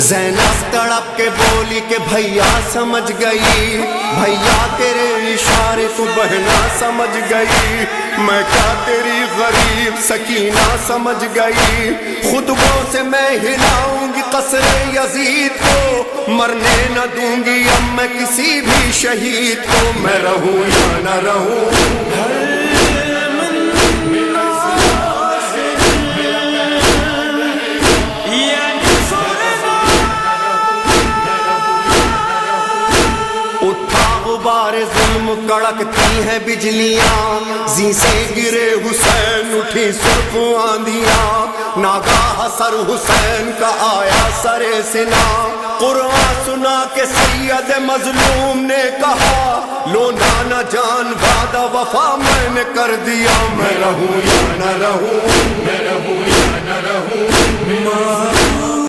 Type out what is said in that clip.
زینب تڑپ کے بولی کہ بھیا سمجھ گئی، بھیا تیرے اشارے کو بہنا سمجھ گئی، میں کیا تیری غریب سکینہ سمجھ گئی، خطبوں سے میں ہلاؤں گی قصر یزید کو، مرنے نہ دوں گی اب میں کسی بھی شہید کو، میں رہوں یا نہ رہوں۔ غبار ظلم کڑکتی ہیں بجلیاں، زی سے گرے حسین اٹھی سرخ آندیاں، ناگاہ سر حسین کا آیا سر سنا، قرآن سنا کہ سید مظلوم نے کہا، لو نانا جان وعدہ وفا میں نے کر دیا، میں رہوں یا نہ رہوں، میں رہوں یا نہ رہوں۔